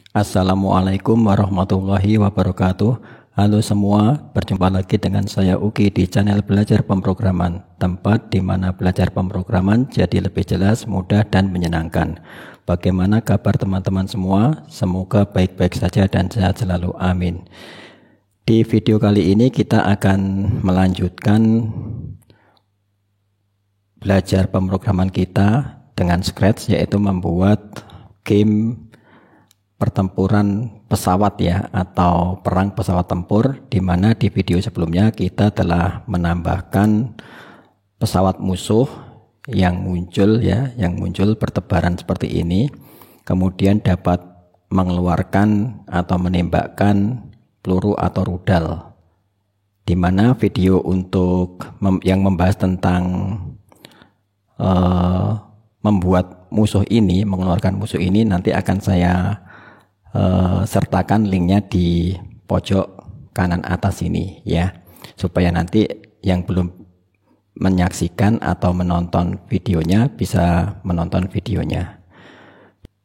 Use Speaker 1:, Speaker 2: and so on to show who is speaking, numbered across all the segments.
Speaker 1: Assalamualaikum warahmatullahi wabarakatuh. Halo semua, berjumpa lagi dengan saya Uki di channel Belajar Pemrograman, tempat di mana belajar pemrograman jadi lebih jelas, mudah, dan menyenangkan. Bagaimana kabar teman-teman semua? Semoga baik-baik saja dan sehat selalu, amin. Di video kali ini kita akan melanjutkan belajar pemrograman kita dengan Scratch, yaitu membuat game pertempuran pesawat ya, atau perang pesawat tempur, di mana di video sebelumnya kita telah menambahkan pesawat musuh yang muncul bertebaran seperti ini, kemudian dapat mengeluarkan atau menembakkan peluru atau rudal, di mana video untuk yang membahas tentang membuat musuh ini, mengeluarkan musuh ini, nanti akan saya sertakan linknya di pojok kanan atas ini ya, supaya nanti yang belum menyaksikan atau menonton videonya bisa menonton videonya.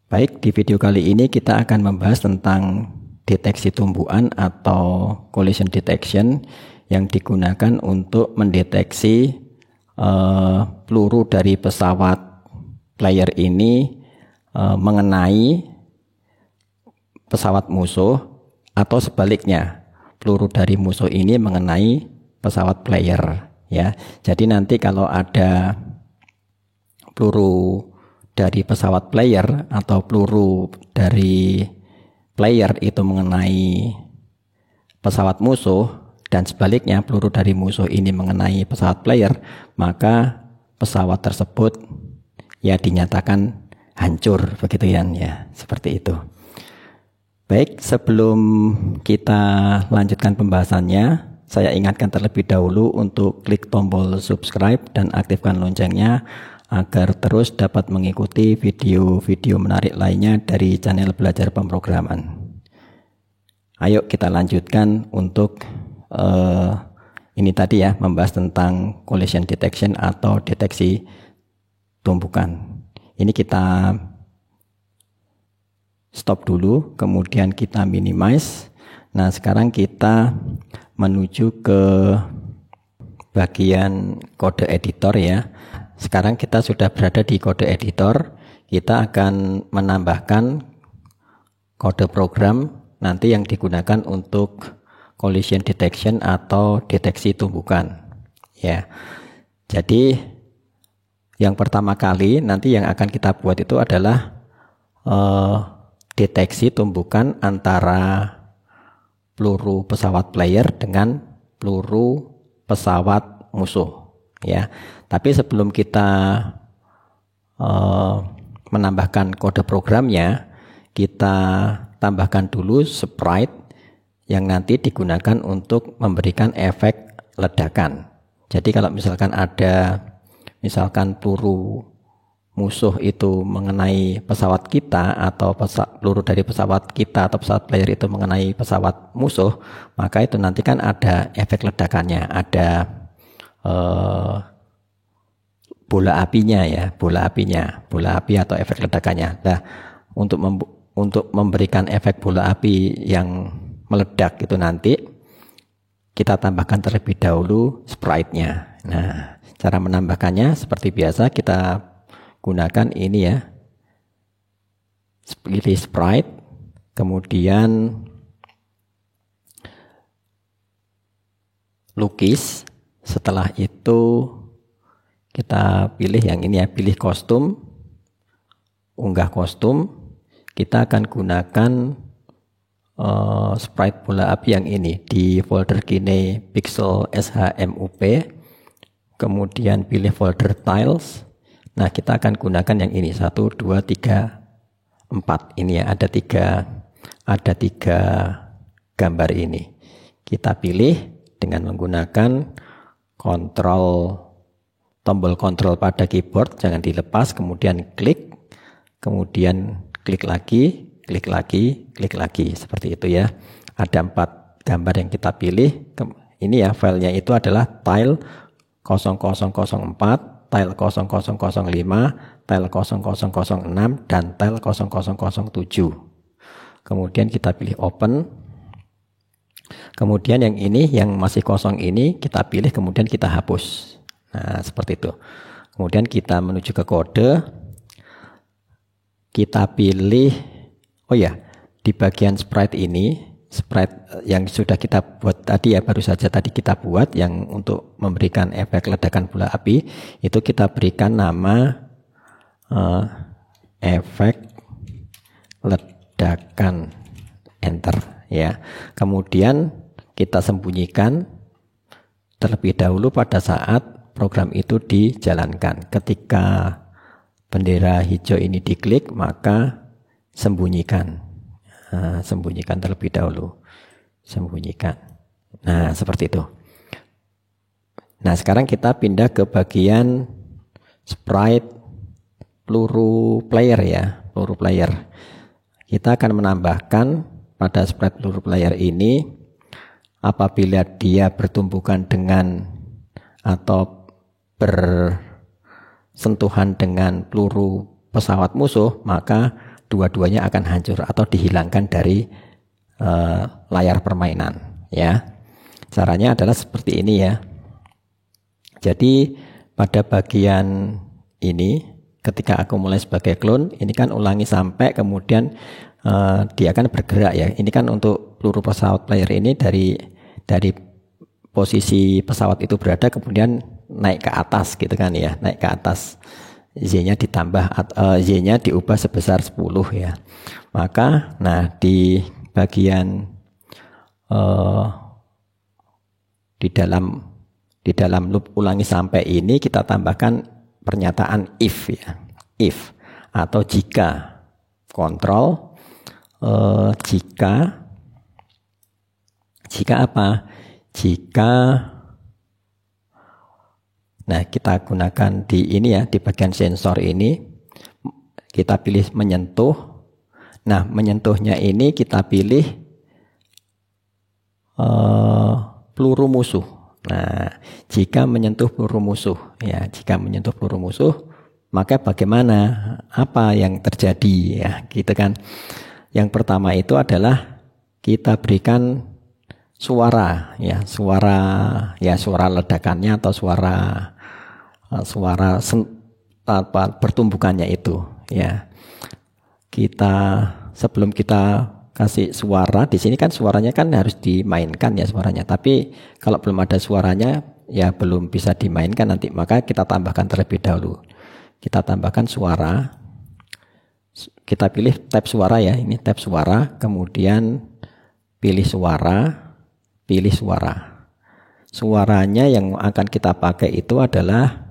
Speaker 1: Baik, di video kali ini kita akan membahas tentang deteksi tumbukan atau collision detection yang digunakan untuk mendeteksi peluru dari pesawat player ini mengenai pesawat musuh, atau sebaliknya peluru dari musuh ini mengenai pesawat player ya. Jadi nanti kalau ada peluru dari pesawat player atau peluru dari player itu mengenai pesawat musuh, dan sebaliknya peluru dari musuh ini mengenai pesawat player, maka pesawat tersebut ya dinyatakan hancur, begitu ya, seperti itu. Baik, sebelum kita lanjutkan pembahasannya, saya ingatkan terlebih dahulu untuk klik tombol subscribe dan aktifkan loncengnya agar terus dapat mengikuti video-video menarik lainnya dari channel Belajar Pemrograman. Ayo kita lanjutkan untuk ini tadi ya, membahas tentang collision detection atau deteksi tumbukan. Ini kita stop dulu, kemudian kita minimize. Nah, sekarang kita menuju ke bagian kode editor ya. Sekarang kita sudah berada di kode editor. Kita akan menambahkan kode program nanti yang digunakan untuk collision detection atau deteksi tumbukan ya. Jadi yang pertama kali nanti yang akan kita buat itu adalah deteksi tumbukan antara peluru pesawat player dengan peluru pesawat musuh ya. Tapi sebelum kita menambahkan kode programnya, kita tambahkan dulu sprite yang nanti digunakan untuk memberikan efek ledakan. Jadi kalau misalkan ada peluru musuh itu mengenai pesawat kita, atau peluru dari pesawat kita atau pesawat player itu mengenai pesawat musuh, maka itu nanti kan ada efek ledakannya, ada bola api atau efek ledakannya. Nah, untuk memberikan efek bola api yang meledak itu nanti kita tambahkan terlebih dahulu sprite-nya. Nah, cara menambahkannya seperti biasa, kita gunakan ini ya, pilih sprite, kemudian lukis. Setelah itu kita pilih yang ini ya, pilih kostum, unggah kostum. Kita akan gunakan sprite bola api yang ini di folder Kine Pixel SHMUP, kemudian pilih folder tiles. Nah, kita akan gunakan yang ini, 1, 2, 3, 4 ini ya, ada tiga gambar ini. Kita pilih dengan menggunakan tombol kontrol pada keyboard, jangan dilepas, kemudian klik, kemudian klik lagi, seperti itu ya. Ada 4 gambar yang kita pilih. Ini ya, filenya itu adalah tile 0004, tile 0005, tile 0006, dan tile 0007. kemudian kita pilih open. Kemudian yang ini, yang masih kosong ini kita pilih, kemudian kita hapus. Nah, seperti itu. Kemudian kita menuju ke kode. Kita pilih, oh ya, di bagian sprite ini, sprite yang sudah kita buat tadi ya, baru saja tadi kita buat yang untuk memberikan efek ledakan bola api, itu kita berikan nama efek ledakan, enter ya. Kemudian kita sembunyikan terlebih dahulu pada saat program itu dijalankan. Ketika bendera hijau ini diklik, maka sembunyikan. Sembunyikan terlebih dahulu. Sembunyikan. Nah, seperti itu. Nah, sekarang kita pindah ke bagian sprite peluru player ya. Peluru player. Kita akan menambahkan pada sprite peluru player ini, apabila dia bertumbukan dengan atau bersentuhan dengan peluru pesawat musuh, maka dua-duanya akan hancur atau dihilangkan dari layar permainan ya. Caranya adalah seperti ini ya. Jadi pada bagian ini, ketika aku mulai sebagai clone, ini kan ulangi sampai kemudian dia akan bergerak ya. Ini kan untuk peluru pesawat player ini dari posisi pesawat itu berada, kemudian naik ke atas gitu kan ya, naik ke atas. Y-nya ditambah, Y-nya diubah sebesar 10 ya. Maka, nah di bagian di dalam loop ulangi sampai ini kita tambahkan pernyataan if ya, if atau jika, kontrol jika apa? Jika, nah kita gunakan di ini ya, di bagian sensor ini kita pilih menyentuh. Nah, menyentuhnya ini kita pilih peluru musuh. Nah, jika menyentuh peluru musuh ya, jika menyentuh peluru musuh, maka bagaimana? Apa yang terjadi ya, gitu kan. Yang pertama itu adalah kita berikan suara ya, suara ledakannya atau suara bertumbukannya itu ya. Kita sebelum kita kasih suara di sini kan suaranya kan harus dimainkan ya suaranya. Tapi kalau belum ada suaranya ya belum bisa dimainkan nanti, maka kita tambahkan terlebih dahulu. Kita tambahkan suara. Kita pilih tab suara ya, ini tab suara, kemudian pilih suara. Suaranya yang akan kita pakai itu adalah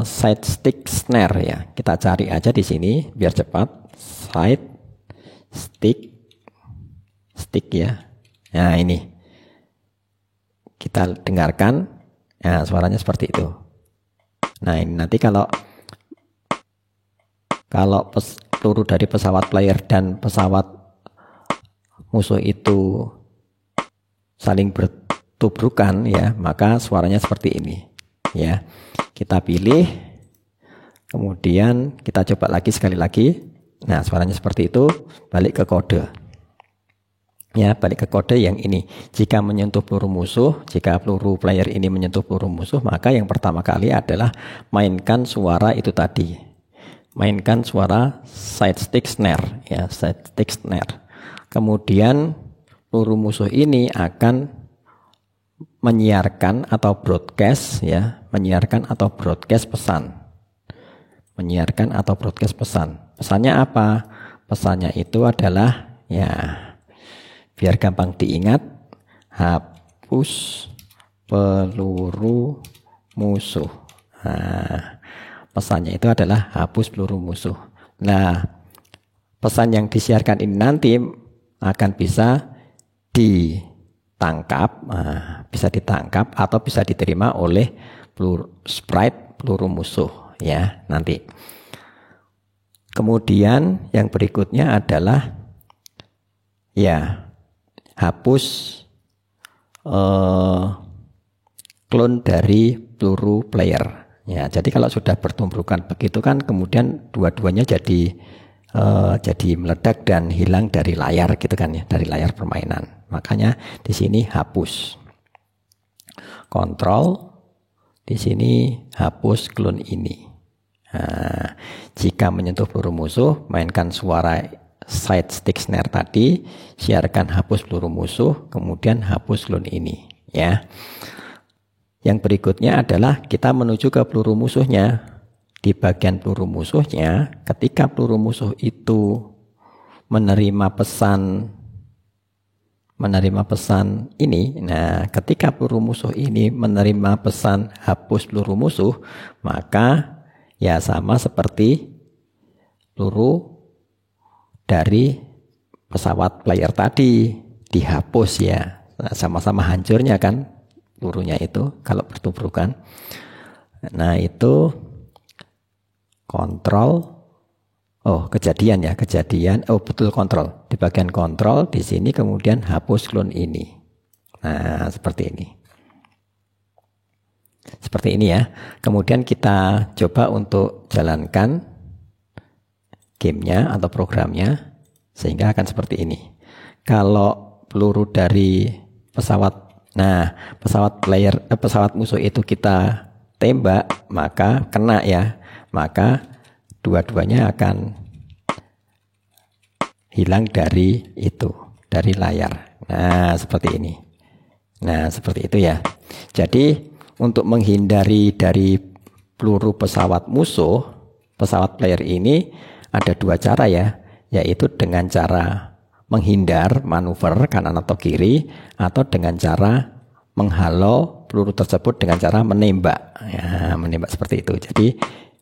Speaker 1: side stick snare ya. Kita cari aja di sini biar cepat. Side stick ya. Nah, ini kita dengarkan. Nah, suaranya seperti itu. Nah, ini nanti kalau peluru dari pesawat player dan pesawat musuh itu saling bertubrukan ya, maka suaranya seperti ini ya. Kita pilih, kemudian kita coba lagi sekali lagi. Nah, suaranya seperti itu. Balik ke kode ya, balik ke kode yang ini. Jika menyentuh peluru musuh, jika peluru player ini menyentuh peluru musuh, maka yang pertama kali adalah mainkan suara itu tadi, mainkan suara side stick snare ya, side stick snare. Kemudian peluru musuh ini akan menyiarkan atau broadcast ya, menyiarkan atau broadcast pesan. Menyiarkan atau broadcast pesan. Pesannya apa? Pesannya itu adalah ya, biar gampang diingat, hapus peluru musuh. Nah, pesannya itu adalah hapus peluru musuh. Nah, pesan yang disiarkan ini nanti akan bisa ditangkap atau bisa diterima oleh sprite peluru musuh ya nanti. Kemudian yang berikutnya adalah ya, hapus clone dari peluru player ya. Jadi kalau sudah bertumbukan begitu kan, kemudian dua-duanya jadi jadi meledak dan hilang dari layar gitu kan ya, dari layar permainan. Makanya di sini hapus. Kontrol, di sini hapus clone ini. Nah, jika menyentuh peluru musuh, mainkan suara side stick snare tadi, siarkan hapus peluru musuh, kemudian hapus clone ini ya. Yang berikutnya adalah kita menuju ke peluru musuhnya. Di bagian peluru musuhnya, ketika peluru musuh itu menerima pesan ini, nah ketika peluru musuh ini menerima pesan hapus peluru musuh, maka ya sama seperti peluru dari pesawat player tadi dihapus ya. Nah, sama-sama hancurnya kan pelurunya itu kalau bertubrukan. Nah itu kontrol, kejadian, betul kontrol. Di bagian kontrol di sini kemudian hapus clone ini. Nah, seperti ini. Seperti ini ya. Kemudian kita coba untuk jalankan gamenya atau programnya sehingga akan seperti ini. Kalau peluru dari pesawat musuh itu kita tembak, maka kena ya. Maka dua-duanya akan hilang dari layar. Nah, seperti ini. Nah, seperti itu ya. Jadi, untuk menghindari dari peluru pesawat musuh, pesawat player ini ada dua cara ya, yaitu dengan cara menghindar, manuver kanan atau kiri, atau dengan cara menghalau peluru tersebut dengan cara menembak. Ya, menembak seperti itu. Jadi,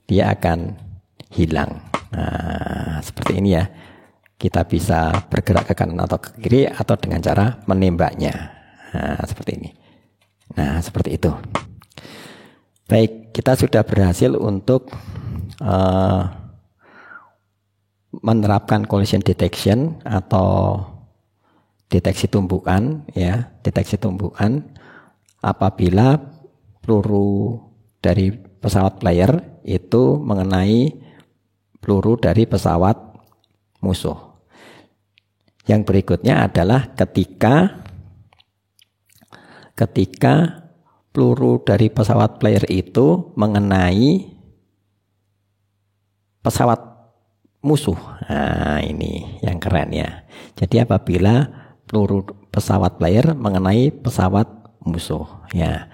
Speaker 1: dia akan hilang. Nah, seperti ini ya. Kita bisa bergerak ke kanan atau ke kiri atau dengan cara menembaknya. Nah, seperti ini. Nah, seperti itu. Baik, kita sudah berhasil untuk menerapkan collision detection atau deteksi tumbukan ya, deteksi tumbukan apabila peluru dari pesawat player itu mengenai peluru dari pesawat musuh. Yang berikutnya adalah ketika peluru dari pesawat player itu mengenai pesawat musuh. Nah, ini yang keren ya. Jadi apabila peluru pesawat player mengenai pesawat musuh ya.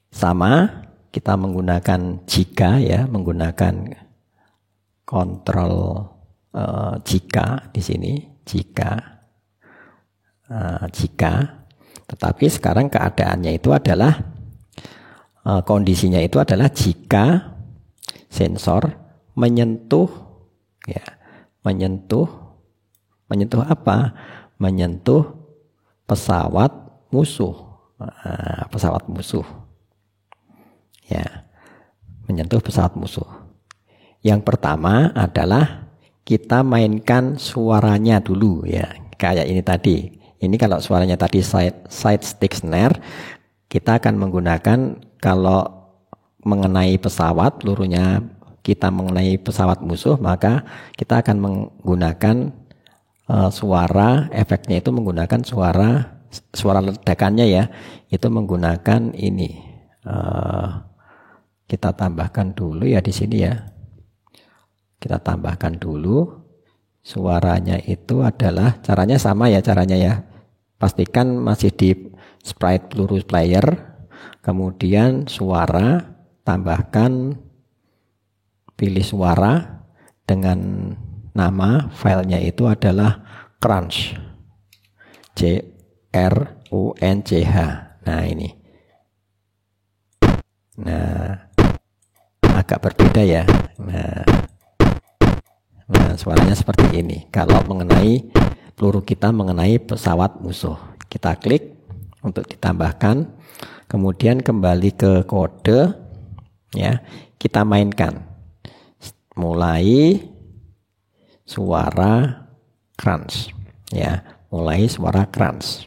Speaker 1: Sama kita menggunakan jika ya, menggunakan kontrol jika di sini, jika. Tetapi sekarang keadaannya itu adalah kondisinya itu adalah jika sensor menyentuh ya, menyentuh apa? Menyentuh pesawat musuh. Pesawat musuh. Ya, menyentuh pesawat musuh. Yang pertama adalah kita mainkan suaranya dulu ya, kayak ini tadi. Ini kalau suaranya tadi side stick snare, kita akan menggunakan kalau mengenai pesawat, pelurunya kita mengenai pesawat musuh, maka kita akan menggunakan suara efeknya itu menggunakan suara ledakannya ya, itu menggunakan ini. Kita tambahkan dulu ya di sini ya. Kita tambahkan dulu suaranya itu adalah caranya sama ya caranya ya. Pastikan masih di sprite peluru player, kemudian suara, tambahkan pilih suara dengan nama filenya itu adalah crunch. CRUNCH. Nah, ini. Nah, agak berbeda ya. Nah, suaranya seperti ini. Kalau mengenai peluru kita mengenai pesawat musuh, kita klik untuk ditambahkan. Kemudian kembali ke kode, ya, kita mainkan. Mulai suara crunch, ya, mulai suara crunch.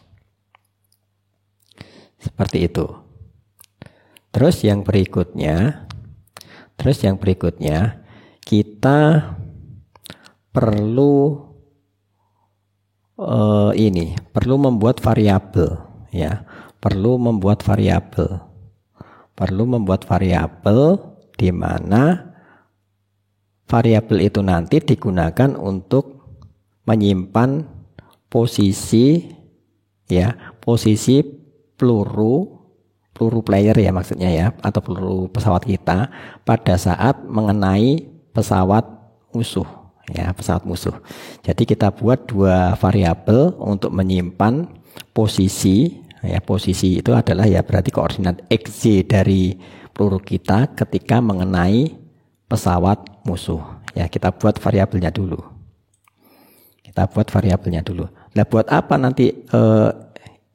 Speaker 1: Seperti itu. Terus yang berikutnya kita perlu perlu membuat variabel, ya, perlu membuat variabel di mana variabel itu nanti digunakan untuk menyimpan posisi, ya, posisi peluru player, ya, maksudnya, ya, atau peluru pesawat kita pada saat mengenai pesawat musuh, ya, pesawat musuh. Jadi kita buat dua variabel untuk menyimpan posisi, ya, posisi itu adalah, ya, berarti koordinat XY dari peluru kita ketika mengenai pesawat musuh. Ya, kita buat variabelnya dulu. Nah, buat apa nanti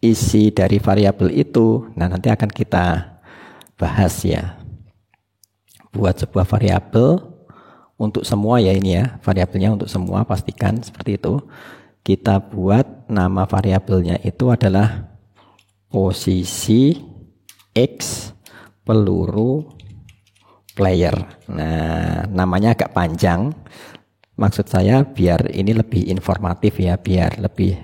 Speaker 1: isi dari variabel itu? Nah, nanti akan kita bahas, ya. Buat sebuah variabel untuk semua, ya, ini, ya, variabelnya untuk semua, pastikan seperti itu. Kita buat nama variabelnya itu adalah posisi X peluru player. Nah, namanya agak panjang. Maksud saya biar ini lebih informatif, ya, biar lebih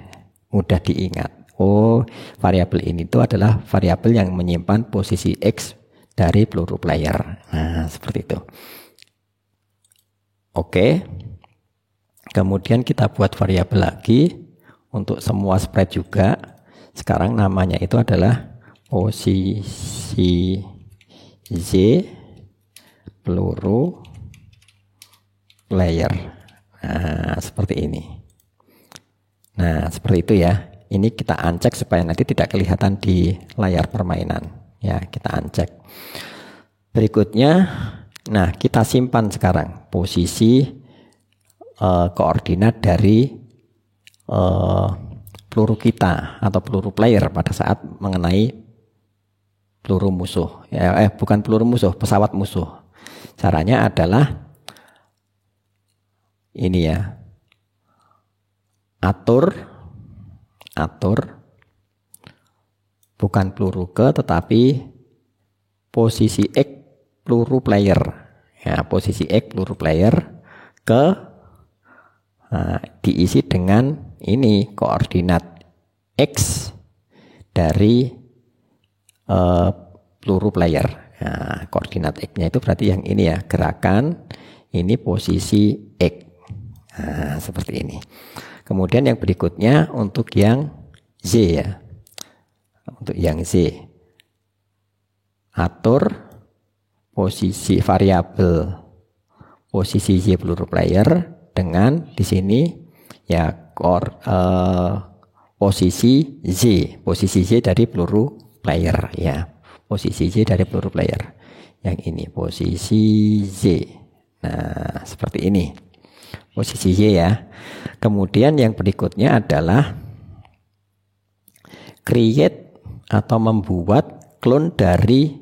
Speaker 1: mudah diingat. Oh, variabel ini itu adalah variabel yang menyimpan posisi X dari peluru player. Nah, seperti itu. Oke. Kemudian kita buat variabel lagi untuk semua sprite juga. Sekarang namanya itu adalah posisi Z peluru player. Nah, seperti ini. Nah, seperti itu, ya. Ini kita uncheck supaya nanti tidak kelihatan di layar permainan. Ya, kita uncheck. Berikutnya, nah, kita simpan sekarang posisi koordinat dari peluru kita atau peluru player pada saat mengenai peluru musuh. Ya, bukan peluru musuh, pesawat musuh. Caranya adalah ini, ya. Atur bukan peluru ke, tetapi posisi X peluru player, ya, posisi X peluru player ke, diisi dengan ini koordinat X dari peluru player. Nah, koordinat X-nya itu berarti yang ini, ya, gerakan, ini posisi X. Nah, seperti ini. Kemudian yang berikutnya untuk yang Z, ya. Untuk yang Z, atur posisi variabel posisi Z peluru player dengan di sini, ya, posisi Z dari peluru player, ya. Posisi Z dari peluru player. Yang ini posisi Z. Nah, seperti ini. Posisi Y, ya. Kemudian yang berikutnya adalah create atau membuat clone dari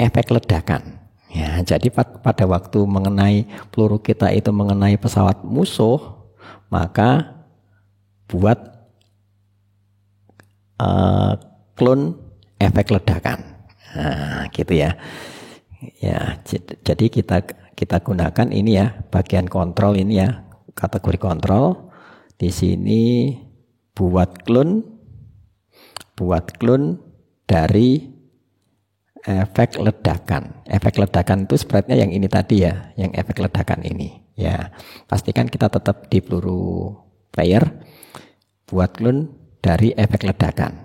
Speaker 1: efek ledakan. Ya, jadi pada waktu mengenai peluru kita itu mengenai pesawat musuh, maka buat clone efek ledakan. Nah, gitu, ya. Ya, jadi kita gunakan ini, ya, bagian kontrol ini, ya, kategori kontrol. Di sini buat clone dari efek ledakan. Efek ledakan itu sprite-nya yang ini tadi, ya, yang efek ledakan ini. Ya, pastikan kita tetap di peluru player. Buat clone dari efek ledakan.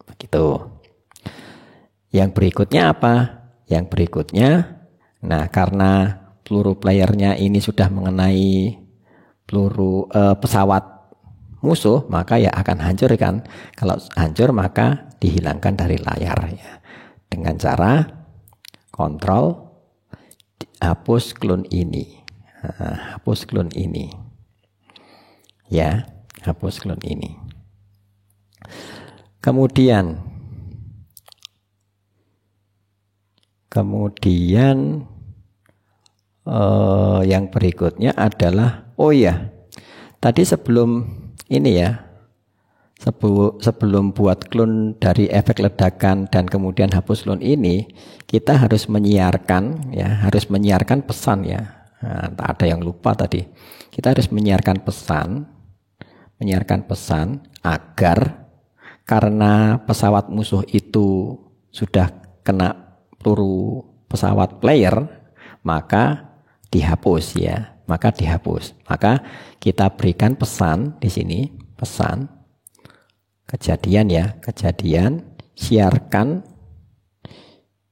Speaker 1: Begitu. Yang berikutnya apa? Yang berikutnya, nah, karena peluru playernya ini sudah mengenai peluru pesawat musuh, maka, ya, akan hancur, kan. Kalau hancur maka dihilangkan dari layar, ya. Dengan cara kontrol hapus clone ini. Nah, hapus clone ini. Ya, hapus clone ini. Kemudian yang berikutnya adalah, oh, ya, tadi sebelum ini, ya, sebelum buat clone dari efek ledakan dan kemudian hapus clone ini, kita harus menyiarkan, ya, harus menyiarkan pesan, ya, Nah, tak ada yang lupa tadi. Kita harus menyiarkan pesan agar karena pesawat musuh itu sudah kena peluru pesawat player, maka dihapus ya. Maka kita berikan pesan di sini, pesan kejadian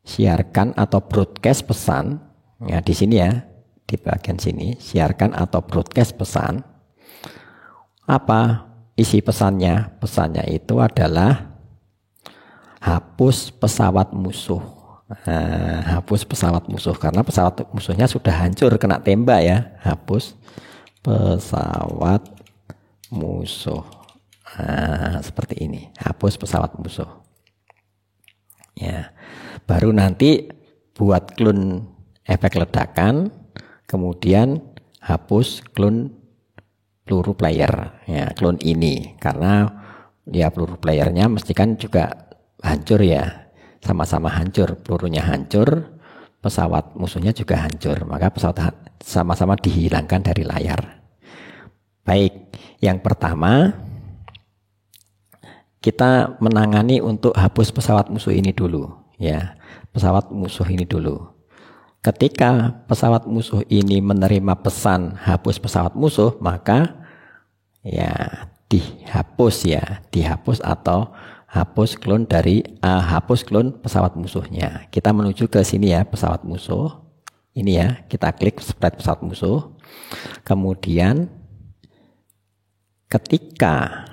Speaker 1: siarkan atau broadcast pesan ya di sini ya, di bagian sini siarkan atau broadcast pesan. Apa isi pesannya? Pesannya itu adalah hapus pesawat musuh. Hapus pesawat musuh karena pesawat musuhnya sudah hancur kena tembak ya. Hapus pesawat musuh. Seperti ini. Hapus pesawat musuh. Ya. Baru nanti buat clone efek ledakan, kemudian hapus clone peluru player. Ya, clone ini karena ya peluru playernya mesti kan juga hancur ya. Sama-sama hancur, pelurunya hancur, pesawat musuhnya juga hancur, maka pesawat sama-sama dihilangkan dari layar. Baik, yang pertama kita menangani untuk hapus pesawat musuh ini dulu ya. Pesawat musuh ini dulu. Ketika pesawat musuh ini menerima pesan hapus pesawat musuh, maka ya dihapus atau hapus clone pesawat musuhnya. Kita menuju ke sini ya, pesawat musuh. Ini ya, kita klik sprite pesawat musuh. Kemudian ketika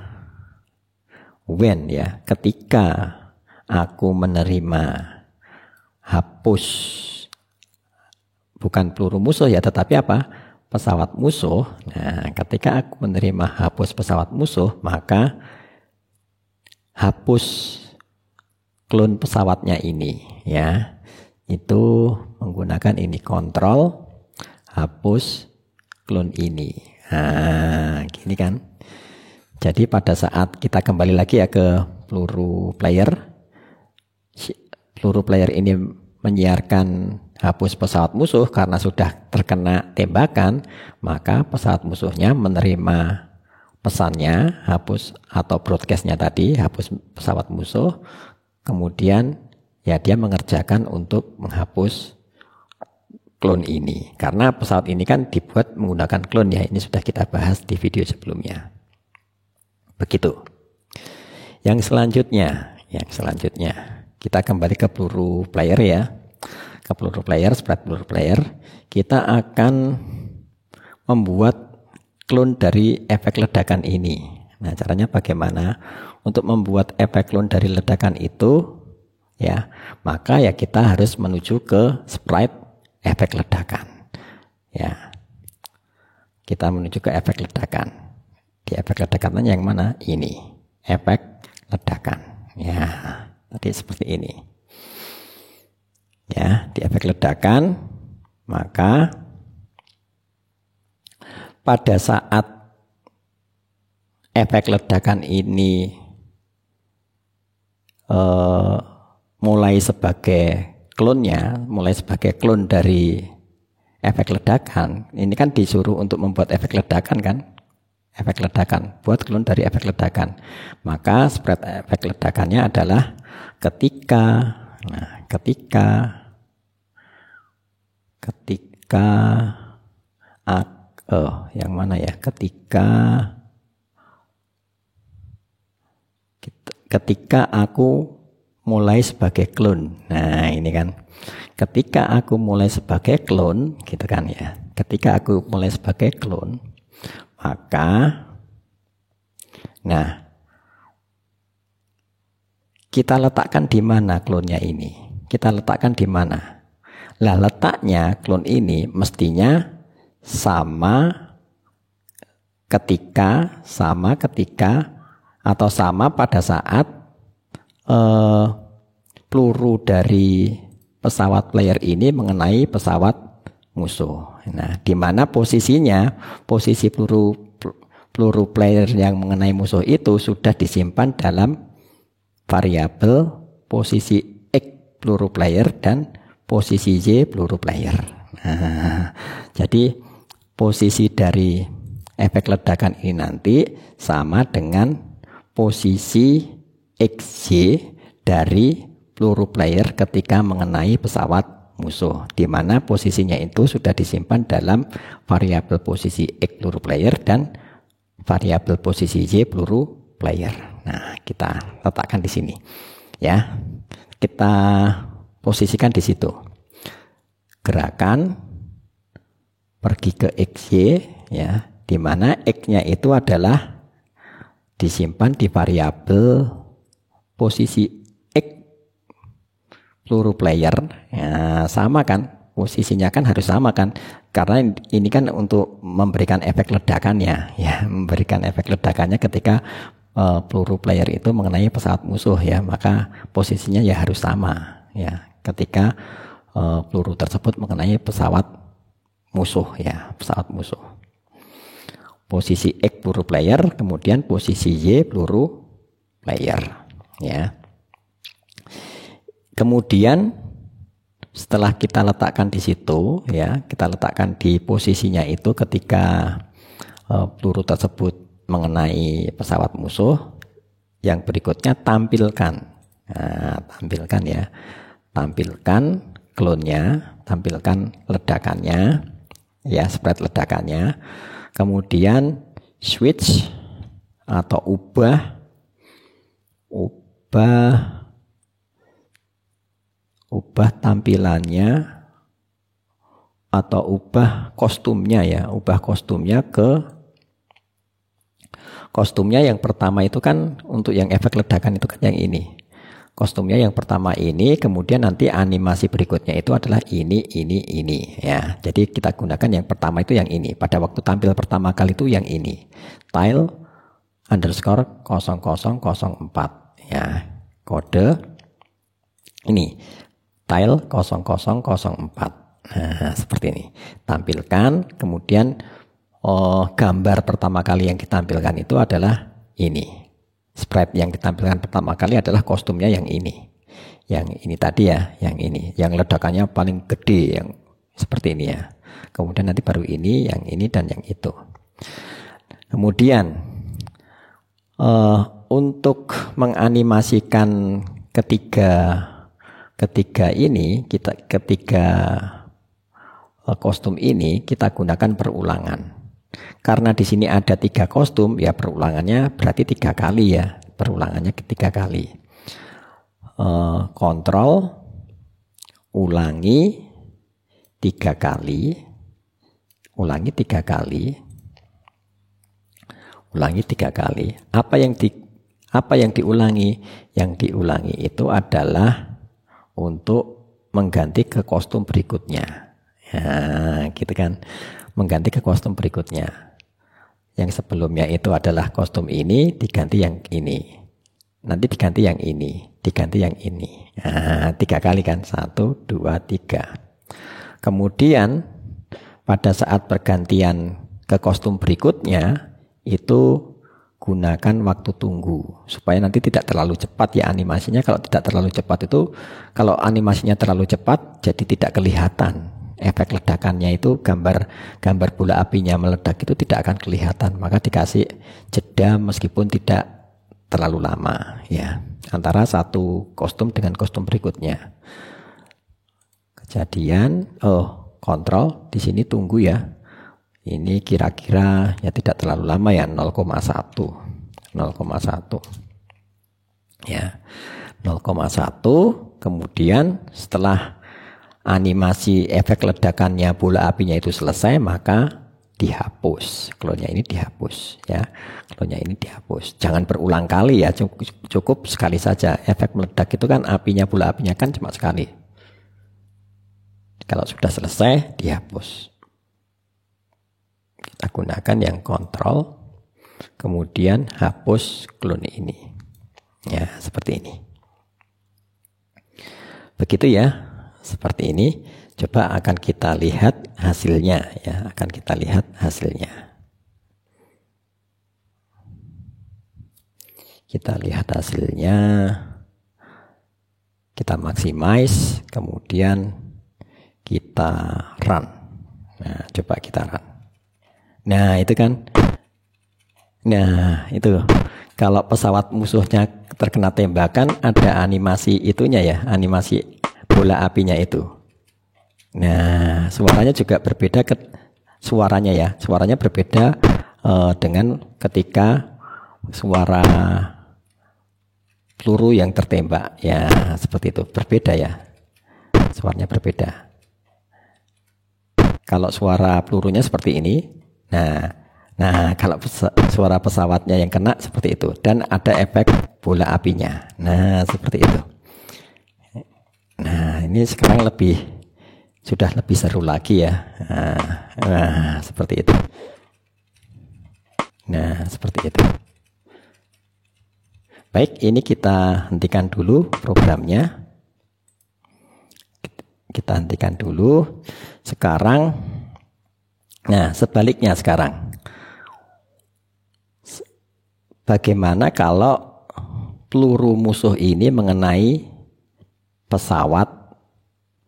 Speaker 1: aku menerima hapus, bukan peluru musuh ya, tetapi apa? Pesawat musuh. Nah, ketika aku menerima hapus pesawat musuh, maka hapus clone pesawatnya ini ya. Itu menggunakan ini kontrol hapus clone ini. Nah, gini kan. Jadi pada saat kita kembali lagi ya ke peluru player ini menyiarkan hapus pesawat musuh karena sudah terkena tembakan, maka pesawat musuhnya menerima pesannya, hapus atau broadcastnya tadi, hapus pesawat musuh, kemudian ya dia mengerjakan untuk menghapus clone ini. Karena pesawat ini kan dibuat menggunakan clone ya, ini sudah kita bahas di video sebelumnya. Begitu. Yang selanjutnya, kita kembali ke peluru player ya. Ke peluru player, sprite peluru player, kita akan membuat clone dari efek ledakan ini. Nah, caranya bagaimana? Untuk membuat efek clone dari ledakan itu ya, maka ya kita harus menuju ke sprite efek ledakan. Ya. Kita menuju ke efek ledakan. Di efek ledakannya yang mana? Ini. Efek ledakan. Ya, tadi seperti ini. Ya, di efek ledakan, maka pada saat efek ledakan ini mulai sebagai clone dari efek ledakan, ini kan disuruh untuk membuat efek ledakan kan? Efek ledakan, buat clone dari efek ledakan. Maka sprite efek ledakannya adalah ketika yang mana ya? Ketika aku mulai sebagai clone. Nah, ini kan. Ketika aku mulai sebagai clone, gitu kan ya. Ketika aku mulai sebagai clone, maka kita letakkan di mana clone-nya ini? Kita letakkan di mana? Lah, letaknya clone ini mestinya sama ketika atau sama pada saat peluru dari pesawat player ini mengenai pesawat musuh. Nah, di mana posisinya? Posisi peluru player yang mengenai musuh itu sudah disimpan dalam variabel posisi X peluru player dan posisi Y peluru player. Nah, jadi posisi dari efek ledakan ini nanti sama dengan posisi XY dari peluru player ketika mengenai pesawat musuh, di mana posisinya itu sudah disimpan dalam variabel posisi X peluru player dan variabel posisi Y peluru player. Nah, kita letakkan di sini ya. Kita posisikan di situ. Gerakan pergi ke XY ya, di mana X-nya itu adalah disimpan di variabel posisi X peluru player ya, sama kan, posisinya kan harus sama kan, karena ini kan untuk memberikan efek ledakannya ya, memberikan efek ledakannya ketika peluru player itu mengenai pesawat musuh ya, maka posisinya ya harus sama ya ketika peluru tersebut mengenai pesawat musuh ya, pesawat musuh. Posisi X peluru player, kemudian posisi Y peluru player ya. Kemudian setelah kita letakkan di situ ya, kita letakkan di posisinya itu ketika peluru tersebut mengenai pesawat musuh, yang berikutnya tampilkan. Nah, tampilkan ya. Tampilkan klonnya, tampilkan ledakannya ya, spread ledakannya. Kemudian switch atau ubah tampilannya atau ubah kostumnya ya, ubah kostumnya ke kostumnya yang pertama itu kan untuk yang efek ledakan itu kan yang ini. Kostumnya yang pertama ini, kemudian nanti animasi berikutnya itu adalah ini ya. Jadi kita gunakan yang pertama itu yang ini. Pada waktu tampil pertama kali itu yang ini. Tile _ 0004 ya. Kode ini. Tile 0004. Nah, seperti ini. Tampilkan, kemudian gambar pertama kali yang ditampilkan itu adalah ini. Spread yang ditampilkan pertama kali adalah kostumnya yang ini. Yang ini tadi ya, yang ini. Yang ledakannya paling gede, yang seperti ini ya. Kemudian nanti baru ini, yang ini, dan yang itu. Kemudian untuk menganimasikan ketiga ini, ketiga kostum ini kita gunakan perulangan. Karena di sini ada 3 kostum, ya perulangannya berarti 3 kali ya, perulangannya 3 kali. Kontrol, ulangi 3 kali, ulangi 3 kali, ulangi 3 kali. Apa yang diulangi? Yang diulangi itu adalah untuk mengganti ke kostum berikutnya. Ya, gitu kan. Mengganti ke kostum berikutnya. Yang sebelumnya itu adalah kostum ini, diganti yang ini. Nanti diganti yang ini, diganti yang ini. Nah, 3 kali kan, 1, 2, 3. Kemudian pada saat pergantian ke kostum berikutnya, itu gunakan waktu tunggu. Supaya nanti tidak terlalu cepat ya animasinya. Kalau tidak terlalu cepat itu, kalau animasinya terlalu cepat, jadi tidak kelihatan. Efek ledakannya itu gambar bola apinya meledak itu tidak akan kelihatan, maka dikasih jeda meskipun tidak terlalu lama ya antara satu kostum dengan kostum berikutnya. Kejadian kontrol di sini tunggu ya, ini kira-kira ya tidak terlalu lama ya, 0,1 ya, 0,1. Kemudian setelah animasi efek ledakannya bola apinya itu selesai, maka dihapus. Klonnya ini dihapus ya. Klonnya ini dihapus. Jangan berulang kali ya, cukup sekali saja. Efek meledak itu kan apinya, bola apinya kan cuma sekali. Kalau sudah selesai, dihapus. Kita gunakan yang kontrol, kemudian hapus klon ini. Ya, seperti ini. Begitu ya. Seperti ini, coba akan kita lihat hasilnya ya, akan kita lihat hasilnya. Kita lihat hasilnya, kita maximize, kemudian kita run. Nah, coba kita run. Nah, itu kan. Nah, itu. Kalau pesawat musuhnya terkena tembakan, ada animasi itunya ya, animasi bola apinya itu. Nah, suaranya juga berbeda. Suaranya ya, suaranya berbeda dengan ketika suara peluru yang tertembak. Ya, seperti itu. Berbeda ya. Suaranya berbeda. Kalau suara pelurunya seperti ini. Nah, kalau suara pesawatnya yang kena seperti itu, dan ada efek bola apinya. Nah, seperti itu. Nah, ini sekarang sudah lebih seru lagi ya. Nah, seperti itu. Nah, seperti itu. Baik, ini kita hentikan dulu programnya. Kita hentikan dulu. Sekarang, nah sebaliknya sekarang. Bagaimana kalau peluru musuh ini mengenai pesawat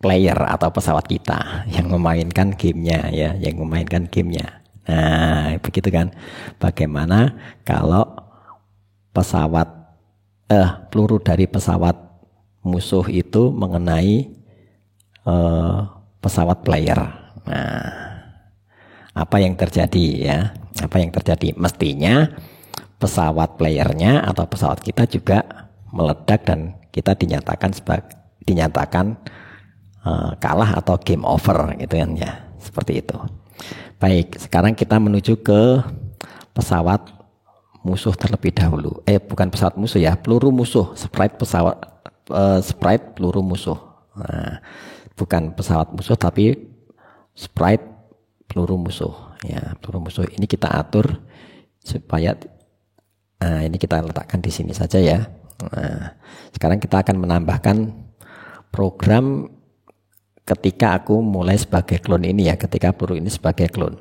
Speaker 1: player atau pesawat kita yang memainkan gamenya ya, yang memainkan gamenya. Nah, begitu kan. Bagaimana kalau peluru dari pesawat musuh itu mengenai pesawat player. Nah, apa yang terjadi ya? Apa yang terjadi? Mestinya pesawat playernya atau pesawat kita juga meledak dan kita dinyatakan kalah atau game over gitu kan ya, seperti itu. Baik, sekarang kita menuju ke pesawat musuh terlebih dahulu. Bukan pesawat musuh ya, peluru musuh, sprite peluru musuh. Nah, bukan pesawat musuh tapi sprite peluru musuh. Ya, peluru musuh ini kita atur supaya ini kita letakkan di sini saja ya. Nah, sekarang kita akan menambahkan program ketika aku mulai sebagai clone ini ya, ketika peluru ini sebagai clone.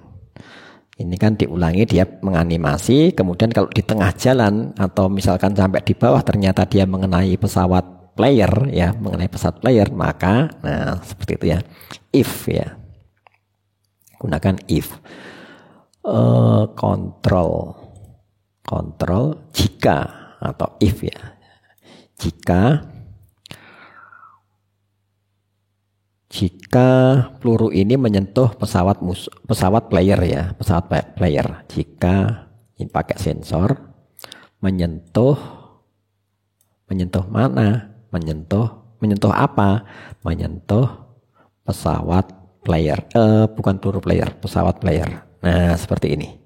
Speaker 1: Ini kan diulangi, dia menganimasi, kemudian kalau di tengah jalan atau misalkan sampai di bawah ternyata dia mengenai pesawat player ya, mengenai pesawat player, maka nah seperti itu ya. If ya. Gunakan if. Kontrol jika atau if ya. Jika peluru ini menyentuh pesawat player ya, pesawat player. Jika ini pakai sensor menyentuh mana? Menyentuh apa? Menyentuh pesawat player. Bukan peluru player, pesawat player. Nah, seperti ini.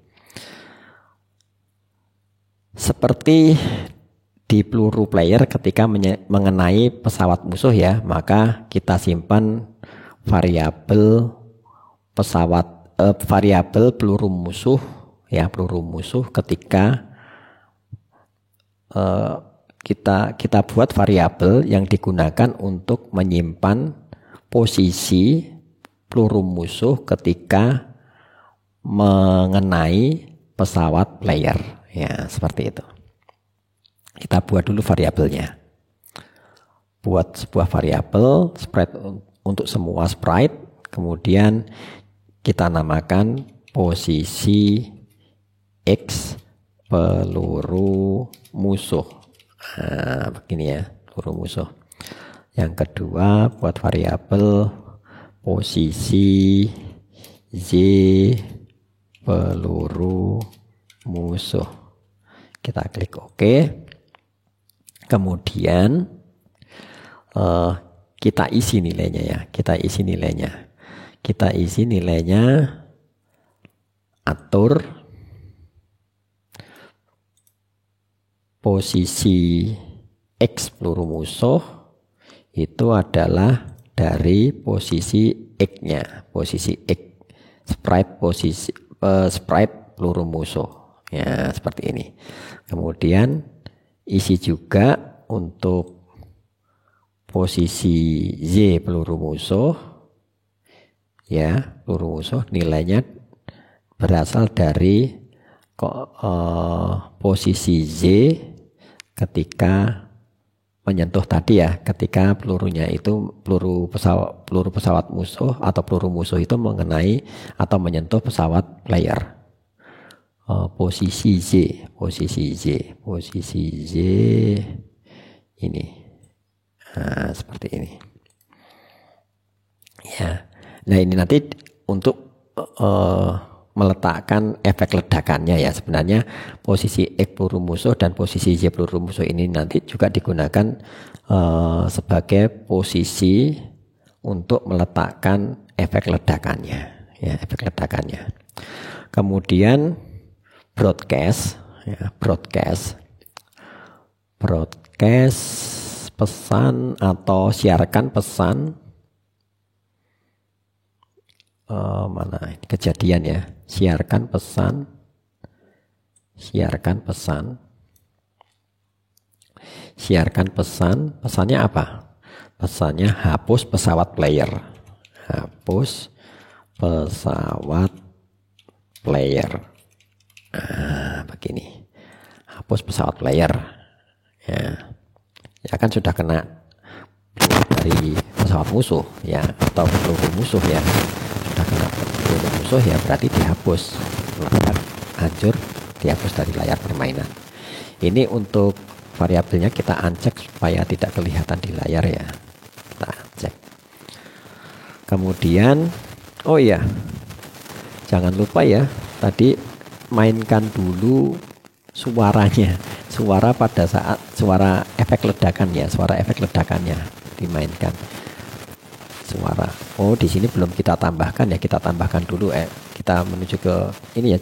Speaker 1: Seperti di peluru player ketika mengenai pesawat musuh ya, maka kita simpan variabel variabel peluru musuh ya, peluru musuh ketika kita buat variabel yang digunakan untuk menyimpan posisi peluru musuh ketika mengenai pesawat player ya, seperti itu. Kita buat dulu variabelnya. Buat sebuah variabel sprite untuk semua sprite, kemudian kita namakan posisi X peluru musuh. Nah, begini ya, peluru musuh. Yang kedua, buat variabel posisi Z peluru musuh. Kita klik OK. Kemudian kita isi nilainya ya. Kita isi nilainya atur posisi X peluru musuh itu adalah dari posisi X-nya, posisi X sprite peluru musuh ya, seperti ini. Kemudian isi juga untuk posisi Z peluru musuh ya, peluru musuh nilainya berasal dari posisi Z ketika menyentuh tadi ya, ketika pelurunya itu peluru pesawat musuh atau peluru musuh itu mengenai atau menyentuh pesawat player. Posisi Z ini, seperti ini. Ya, nah ini nanti untuk meletakkan efek ledakannya ya. Sebenarnya posisi X peluru musuh dan posisi Y peluru musuh ini nanti juga digunakan sebagai posisi untuk meletakkan efek ledakannya ya, efek ledakannya. Kemudian broadcast pesan atau siarkan pesan, mana ini kejadian ya, siarkan pesan, pesannya apa? Pesannya hapus pesawat player, begini, hapus pesawat player ya kan sudah kena dari pesawat musuh ya, atau peluru musuh ya, sudah kena peluru musuh ya, berarti dihapus, hancur, dihapus dari layar permainan. Ini untuk variabelnya kita uncheck supaya tidak kelihatan di layar ya, kita uncheck. Kemudian oh iya, jangan lupa ya, tadi mainkan dulu suaranya, suara pada saat suara efek ledakannya dimainkan suara. Oh, di sini belum kita tambahkan ya, kita tambahkan dulu. Kita menuju ke ini ya,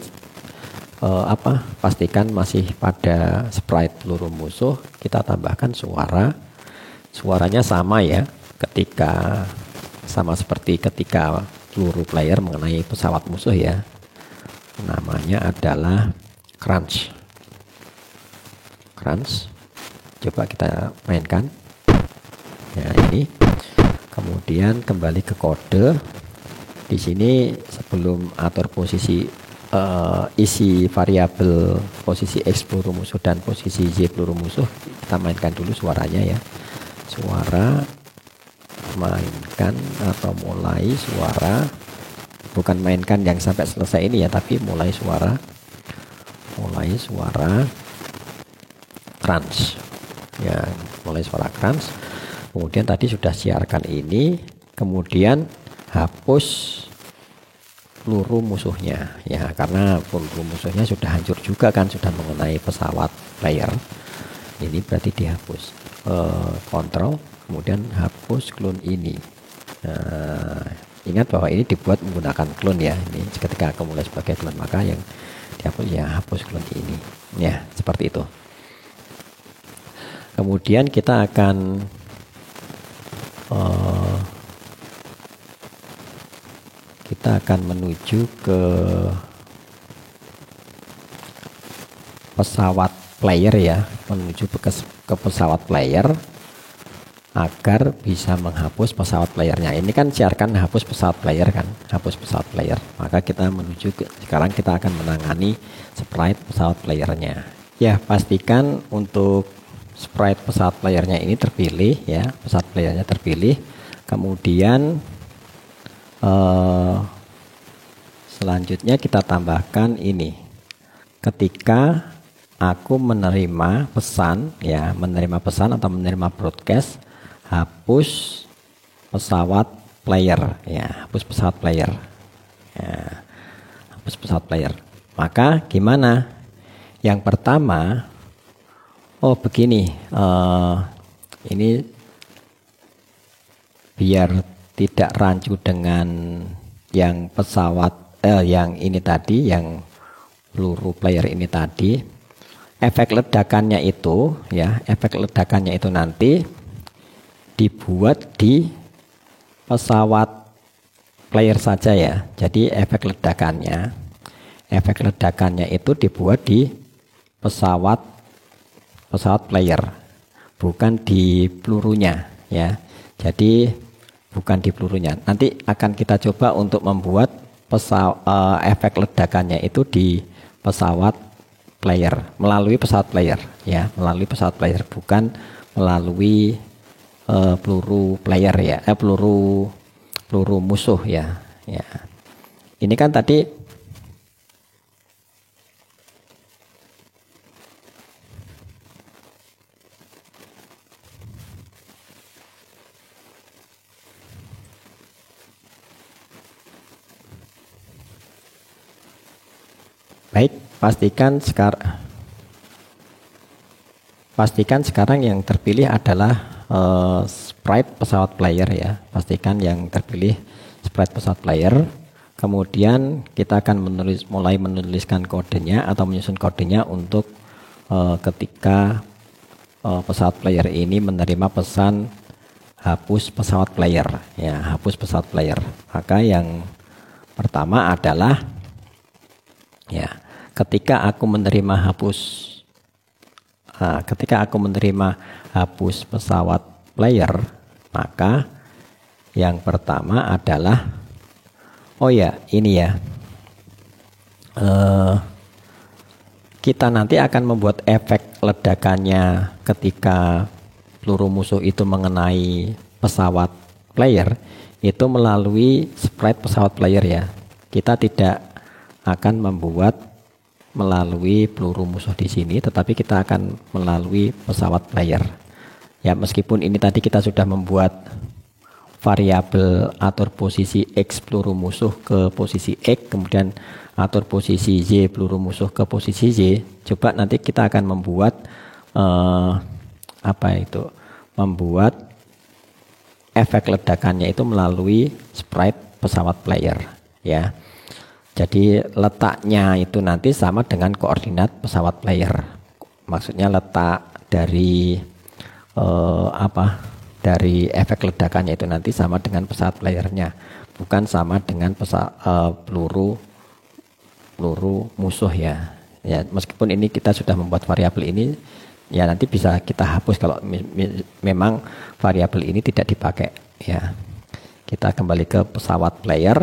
Speaker 1: pastikan masih pada sprite peluru musuh, kita tambahkan suaranya sama ya, sama seperti ketika peluru player mengenai pesawat musuh ya. Namanya adalah crunch. Coba kita mainkan ya, ini. Kemudian kembali ke kode. Di sini sebelum atur posisi isi variabel posisi X peluru musuh dan posisi Y peluru musuh, kita mainkan dulu suaranya ya. Suara, mainkan atau mulai suara, bukan mainkan yang sampai selesai ini ya, tapi mulai suara crunch ya, mulai suara crunch. Kemudian tadi sudah siarkan ini, kemudian hapus peluru musuhnya ya, karena peluru musuhnya sudah hancur juga kan, sudah mengenai pesawat player. Ini berarti dihapus. Kontrol, kemudian hapus clone ini. Ingat bahwa ini dibuat menggunakan clone ya. Ini ketika aku mulai sebagai clone, maka yang dihapus ya hapus clone ini. Ya, seperti itu. Kemudian kita akan menuju ke pesawat player ya, menuju ke pesawat player agar bisa menghapus pesawat playernya. Ini kan siarkan hapus pesawat player kan, hapus pesawat player. Maka kita menuju sekarang kita akan menangani sprite pesawat playernya. Ya, pastikan untuk sprite pesawat playernya ini terpilih ya, pesawat playernya terpilih. Kemudian selanjutnya kita tambahkan ini. Ketika aku menerima pesan ya, menerima pesan atau menerima broadcast, hapus pesawat player ya, hapus pesawat player ya, hapus pesawat player. Maka gimana? Yang pertama, oh begini, ini biar tidak rancu dengan yang pesawat yang ini tadi, yang peluru player ini tadi. Efek ledakannya itu ya, efek ledakannya itu nanti dibuat di pesawat player saja ya. Jadi efek ledakannya itu dibuat di pesawat player, bukan di pelurunya ya. Jadi bukan di pelurunya. Nanti akan kita coba untuk membuat efek ledakannya itu di pesawat player, melalui pesawat player ya, melalui pesawat player, bukan melalui peluru player ya, peluru musuh ya. Ya. Ini kan tadi baik, pastikan sekarang yang terpilih adalah sprite pesawat player ya. Pastikan yang terpilih sprite pesawat player. Kemudian kita akan mulai menuliskan kodenya atau menyusun kodenya untuk ketika pesawat player ini menerima pesan hapus pesawat player ya, hapus pesawat player. Maka yang pertama adalah ya, ketika aku menerima hapus pesawat player, maka yang pertama adalah kita nanti akan membuat efek ledakannya ketika peluru musuh itu mengenai pesawat player itu melalui sprite pesawat player ya. Kita tidak akan membuat melalui peluru musuh di sini, tetapi kita akan melalui pesawat player. Ya, meskipun ini tadi kita sudah membuat variabel atur posisi X peluru musuh ke posisi X, kemudian atur posisi Y peluru musuh ke posisi Y. Coba nanti kita akan membuat membuat efek ledakannya itu melalui sprite pesawat player ya. Jadi letaknya itu nanti sama dengan koordinat pesawat player. Maksudnya letak dari dari efek ledakannya itu nanti sama dengan pesawat playernya, bukan sama dengan peluru musuh ya. Ya, meskipun ini kita sudah membuat variabel ini, ya nanti bisa kita hapus kalau memang variabel ini tidak dipakai ya. Kita kembali ke pesawat player.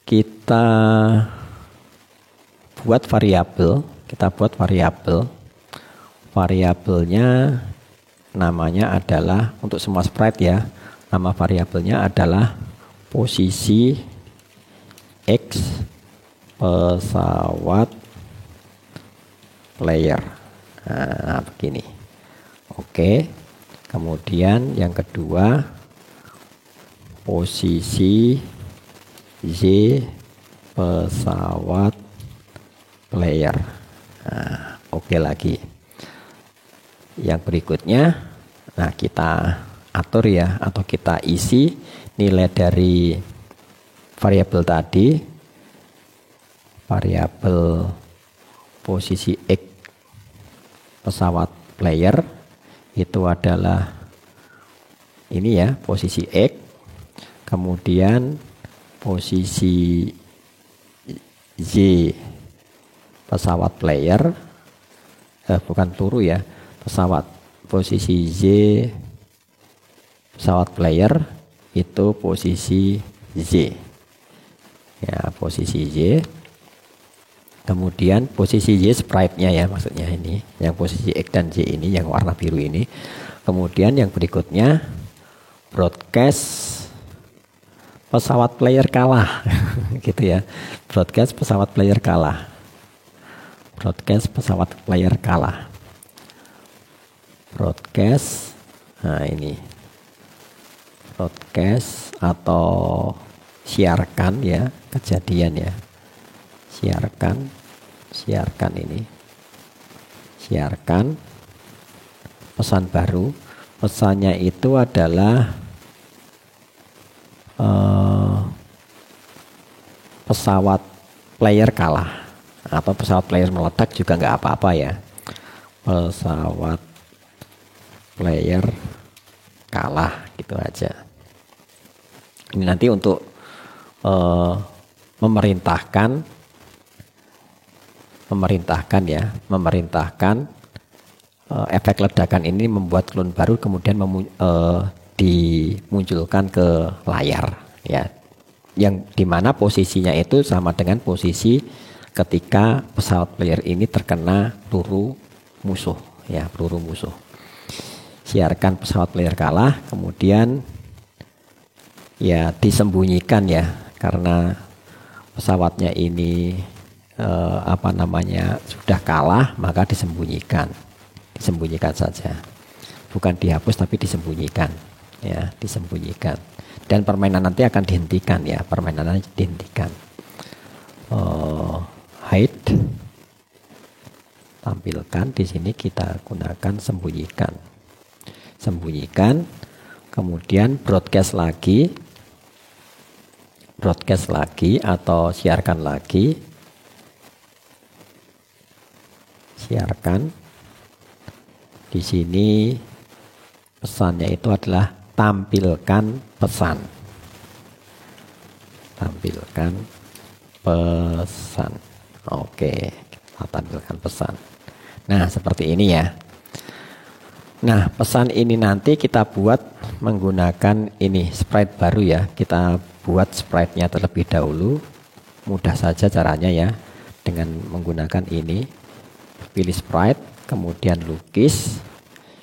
Speaker 1: Kita buat variabel, variabelnya namanya adalah untuk semua sprite ya, nama variabelnya adalah posisi X pesawat player. Nah, begini. Oke. Kemudian yang kedua posisi Y pesawat player. Nah, oke lagi. Yang berikutnya, nah kita atur ya, atau kita isi nilai dari variabel tadi, variabel posisi X pesawat player itu adalah ini ya, posisi X, kemudian posisi Y pesawat player, bukan peluru ya, posisi Y pesawat player itu posisi Y ya, posisi Y. Kemudian posisi Y sprite-nya ya, maksudnya ini yang posisi X dan Y ini yang warna biru ini. Kemudian yang berikutnya broadcast pesawat player kalah gitu ya, broadcast pesawat player kalah, broadcast. Nah ini broadcast atau siarkan ya, kejadian ya, siarkan ini, siarkan pesan baru. Pesannya itu adalah pesawat player kalah, atau pesawat player meledak juga nggak apa-apa ya, pesawat player kalah gitu aja. Ini nanti untuk memerintahkan efek ledakan ini membuat clone baru, kemudian dimunculkan ke layar ya, yang dimana posisinya itu sama dengan posisi ketika pesawat player ini terkena peluru musuh, ya, peluru musuh. Siarkan pesawat player kalah, kemudian ya disembunyikan ya, karena pesawatnya ini sudah kalah, maka disembunyikan saja, bukan dihapus tapi disembunyikan, ya, disembunyikan. Dan permainan nanti akan dihentikan ya, permainannya dihentikan. Hide, tampilkan, di sini kita gunakan sembunyikan, kemudian broadcast lagi atau siarkan lagi, siarkan. Di sini pesannya itu adalah tampilkan pesan, oke, kita tampilkan pesan. Nah, seperti ini ya. Nah, pesan ini nanti kita buat menggunakan ini sprite baru ya. Kita buat sprite-nya terlebih dahulu. Mudah saja caranya ya, dengan menggunakan ini. Pilih sprite, kemudian lukis.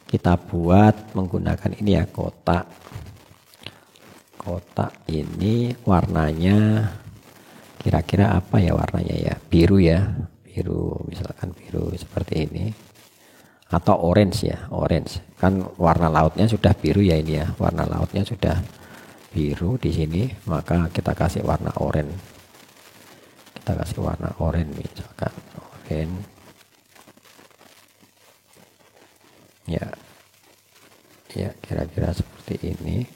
Speaker 1: Kita buat menggunakan ini ya, kotak ini warnanya kira-kira apa ya warnanya ya, biru ya, misalkan biru seperti ini, atau orange ya, orange, kan warna lautnya sudah biru ya, ini ya, warna lautnya sudah biru di sini, maka kita kasih warna oranye, misalkan oranye ya, kira-kira seperti ini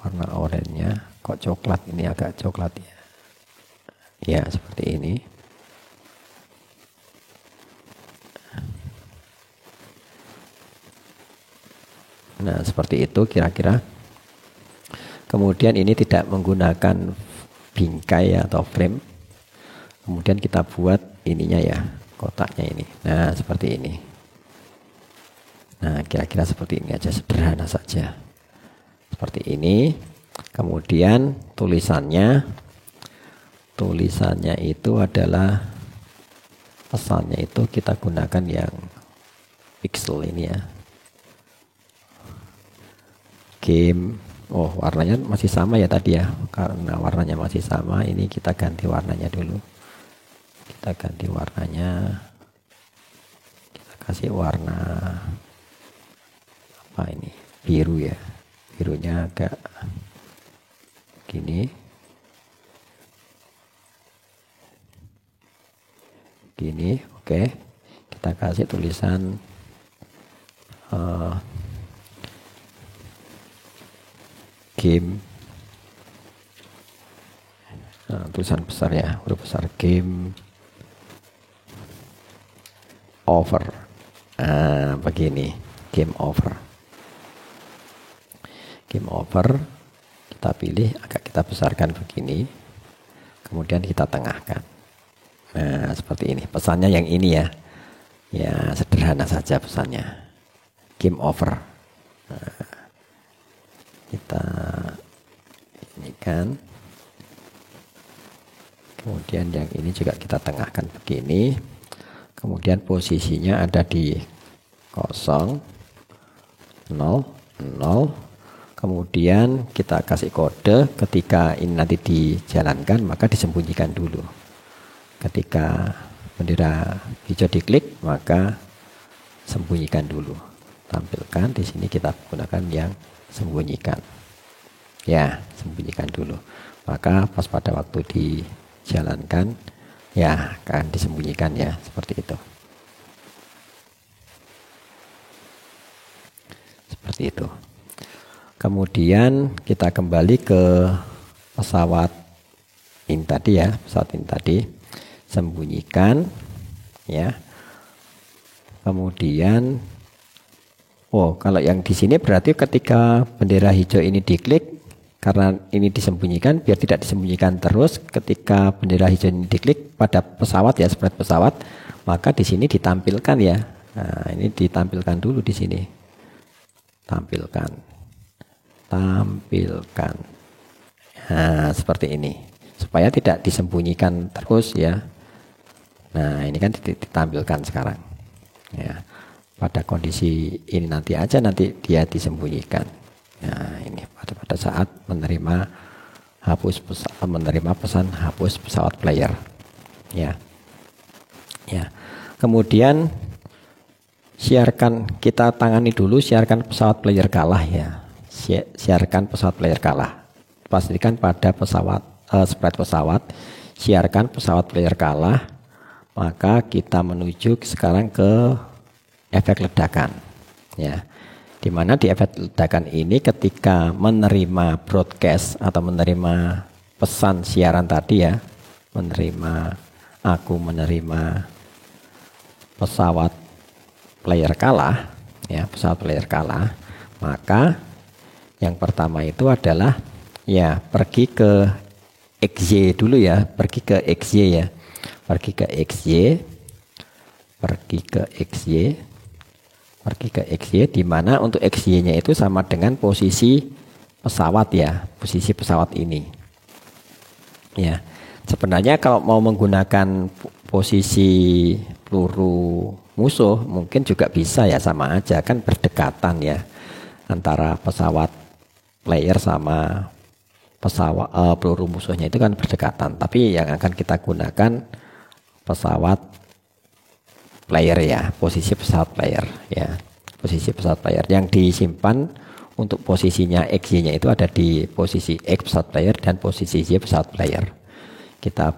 Speaker 1: warna oranye-nya. Kok coklat, ini agak coklat ya, ya seperti ini. Nah, seperti itu kira-kira. Kemudian ini tidak menggunakan bingkai atau frame, kemudian kita buat ininya ya, kotaknya ini. Nah, seperti ini. Nah, kira-kira seperti ini aja, sederhana saja seperti ini. Kemudian tulisannya itu adalah, pesannya itu kita gunakan yang pixel ini ya, game. Oh, warnanya masih sama ya tadi ya, karena warnanya masih sama, ini kita ganti warnanya dulu, kita kasih warna apa ini, biru ya, birunya agak gini, oke. Kita kasih tulisan game, tulisan besar ya, huruf besar, game over. Begini, game over. Kita pilih, agak kita besarkan begini, kemudian kita tengahkan. Nah, seperti ini pesannya, yang ini ya, ya sederhana saja pesannya, game over. Nah, kita ini kan, kemudian yang ini juga kita tengahkan begini, kemudian posisinya ada di 0, 0, 0. Kemudian kita kasih kode, ketika ini nanti dijalankan maka disembunyikan dulu. Ketika bendera hijau diklik maka sembunyikan dulu. Tampilkan di sini, kita gunakan yang sembunyikan. Ya, sembunyikan dulu. Maka pas pada waktu dijalankan ya akan disembunyikan ya, seperti itu. Seperti itu. Kemudian kita kembali ke pesawat ini tadi ya, sembunyikan ya. Kemudian kalau yang di sini berarti ketika bendera hijau ini diklik, karena ini disembunyikan, biar tidak disembunyikan terus, ketika bendera hijau ini diklik pada pesawat ya, sprite pesawat, maka di sini ditampilkan ya. Nah, ini ditampilkan dulu di sini. Tampilkan. Nah, seperti ini, supaya tidak disembunyikan terus ya, Nah, ini kan ditampilkan sekarang. Ya. Pada kondisi ini nanti dia disembunyikan. Nah, ini pada saat menerima pesan hapus pesawat player. Ya. Ya. Kemudian kita tangani dulu siarkan pesawat player kalah ya. Siarkan pesawat player kalah. Pastikan pada sprite pesawat siarkan pesawat player kalah. Maka kita menuju sekarang ke efek ledakan. Ya. Di mana di efek ledakan ini ketika menerima broadcast atau menerima pesan siaran tadi ya, menerima pesawat player kalah, ya, pesawat player kalah, maka yang pertama itu adalah ya pergi ke XY dulu ya, pergi ke XY di mana untuk XY-nya itu sama dengan posisi pesawat ya, posisi pesawat ini. Ya. Sebenarnya kalau mau menggunakan posisi peluru musuh mungkin juga bisa ya, sama aja kan berdekatan ya antara pesawat player sama pesawat peluru musuhnya itu kan berdekatan. Tapi yang akan kita gunakan pesawat player ya, posisi pesawat player ya, posisi pesawat player yang disimpan untuk posisinya XY-nya itu ada di posisi X pesawat player dan posisi Y pesawat player. Kita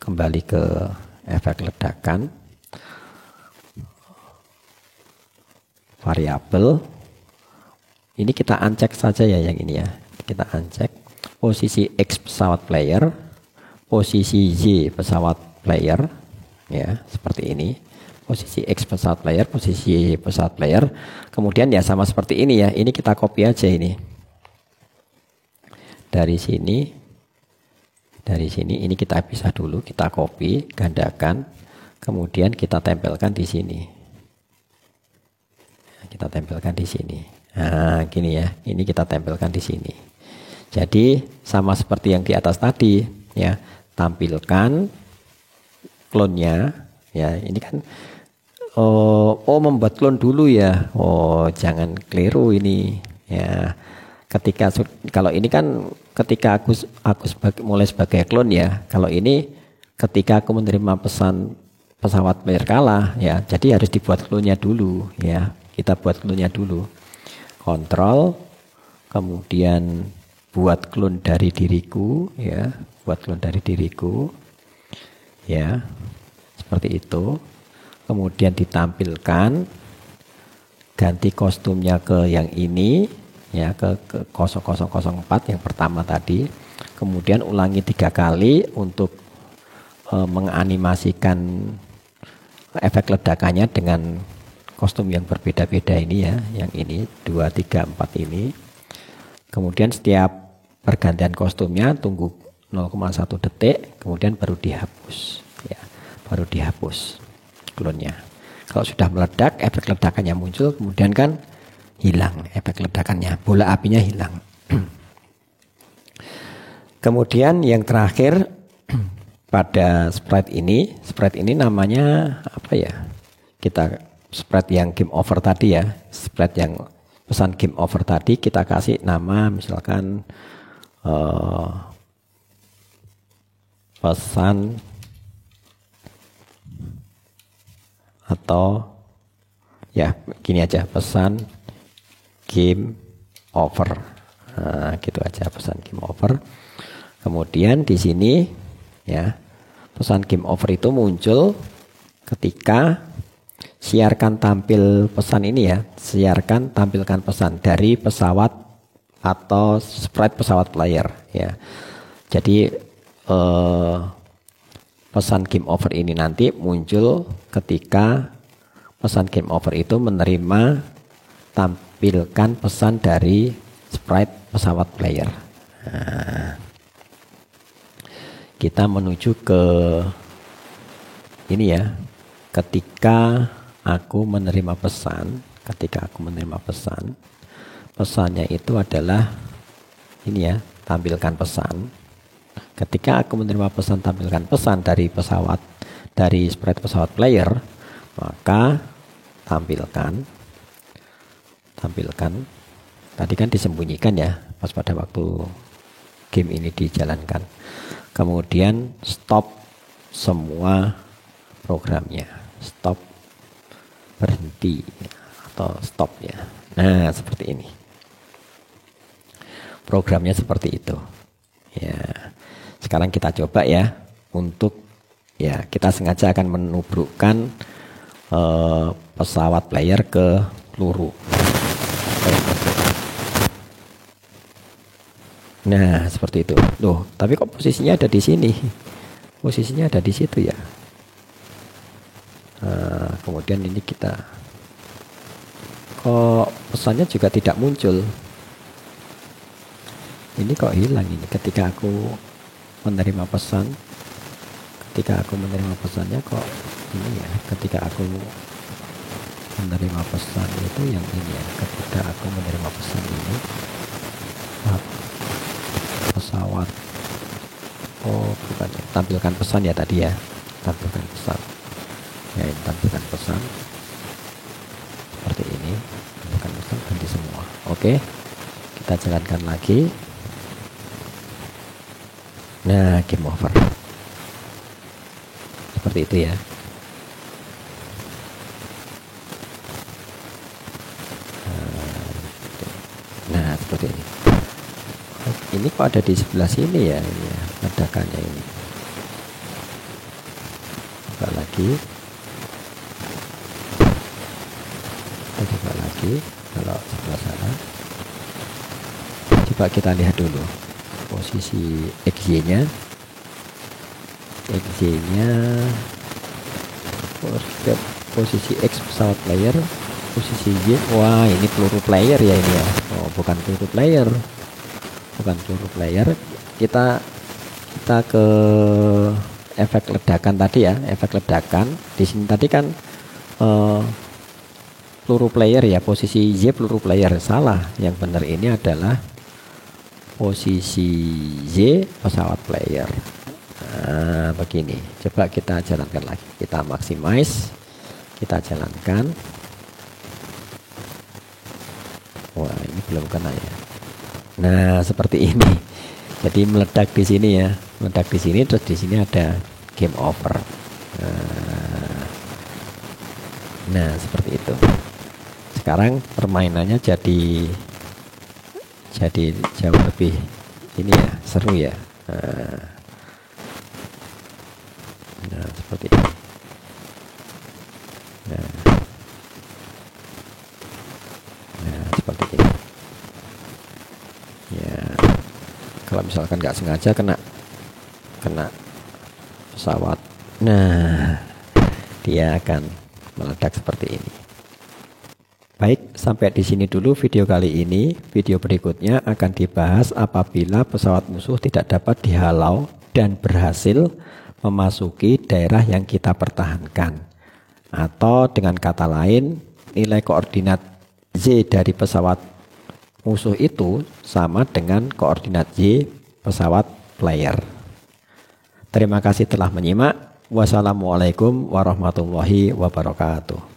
Speaker 1: kembali ke efek ledakan, variabel ini kita uncheck saja ya, yang ini ya, kita uncheck posisi X pesawat player, posisi Y pesawat player ya, seperti ini. Posisi X pesawat player, posisi Y pesawat player. Kemudian ya sama seperti ini ya. Ini kita copy aja ini. Dari sini ini kita pisah dulu, kita copy, gandakan. Kemudian kita tempelkan di sini. Kita tempelkan di sini. Nah, gini ya. Ini kita tempelkan di sini. Jadi sama seperti yang di atas tadi ya. Tampilkan klonnya ya. Ini kan membuat klon dulu ya. Jangan keliru ini ya. Kalau ini kan ketika aku mulai sebagai klon ya. Kalau ini ketika aku menerima pesan pesawat player kalah ya. Jadi harus dibuat klonnya dulu ya. Kita buat klonnya dulu. Kontrol, kemudian buat klon dari diriku ya. Buat klon dari diriku ya. Seperti itu. Kemudian ditampilkan, ganti kostumnya ke yang ini ya, ke 0004 yang pertama tadi. Kemudian ulangi 3 kali untuk menganimasikan efek ledakannya dengan kostum yang berbeda-beda ini ya, yang ini 2, 3, 4 ini. Kemudian setiap pergantian kostumnya tunggu 0,1 detik, kemudian baru dihapus ya, baru dihapus klonnya. Kalau sudah meledak, efek ledakannya muncul, kemudian kan hilang efek ledakannya, bola apinya hilang. Kemudian yang terakhir pada sprite ini namanya apa ya? Kita sprite yang game over tadi ya, sprite yang pesan game over tadi kita kasih nama misalkan pesan atau ya gini aja, pesan game over. Nah, gitu aja, pesan game over. Kemudian di sini ya, pesan game over itu muncul ketika siarkan tampil pesan ini ya, siarkan tampilkan pesan dari pesawat atau sprite pesawat player ya. Jadi pesan game over ini nanti muncul ketika pesan game over itu menerima tampilkan pesan dari sprite pesawat player. Nah, kita menuju ke ini ya, ketika aku menerima pesan, pesannya itu adalah ini ya, tampilkan pesan. Ketika aku menerima pesan tampilkan pesan dari pesawat dari sprite pesawat player, maka tampilkan tadi kan disembunyikan ya pas pada waktu game ini dijalankan. Kemudian stop semua programnya, stop, berhenti atau stop ya. Nah, seperti ini. Programnya seperti itu. Ya. Sekarang kita coba ya untuk ya kita sengaja akan menubrukkan pesawat player ke peluru. Nah, seperti itu. Loh, tapi kok posisinya ada di sini? Posisinya ada di situ ya. Nah, kemudian ini kita kok pesannya juga tidak muncul. Ini kok hilang ini ketika aku menerima pesan. Ketika aku menerima pesannya kok ini ya. Ketika aku menerima pesan itu yang ini ya. Ketika aku menerima pesan ini pesawat, oh bukan ya, tampilkan pesan ya tadi ya, tampilkan pesan ya, ini tampilkan pesan seperti ini, tampilkan pesan ganti semua. Oke, kita jalankan lagi. Nah, game over seperti itu ya. Nah, seperti ini. Ini kok ada di sebelah sini ya, ini ya, ledakannya ini. Coba lagi. Kita coba lagi. Kalau sebelah sana. Coba kita lihat dulu posisi XY-nya. XY-nya posisi X pesawat player, posisi Y. Wah, ini peluru player ya ini ya. Oh, bukan peluru player. Bukan peluru player. Kita ke efek ledakan tadi ya, efek ledakan. Di sini tadi kan peluru player ya, posisi Y peluru player. Salah, yang benar ini adalah posisi Y pesawat player. Nah, begini. Coba kita jalankan lagi. Kita maximize. Kita jalankan. Wah, ini belum kena ya. Nah, seperti ini. Jadi meledak di sini ya, meledak di sini, terus di sini ada game over. Nah, seperti itu. Sekarang permainannya jadi jauh lebih ini ya, seru ya. Nah, seperti ini. Nah, seperti ini. Ya, kalau misalkan nggak sengaja kena pesawat, nah dia akan meledak seperti ini. Baik, sampai di sini dulu video kali ini. Video berikutnya akan dibahas apabila pesawat musuh tidak dapat dihalau dan berhasil memasuki daerah yang kita pertahankan. Atau dengan kata lain, nilai koordinat Z dari pesawat musuh itu sama dengan koordinat Y pesawat player. Terima kasih telah menyimak. Wassalamualaikum warahmatullahi wabarakatuh.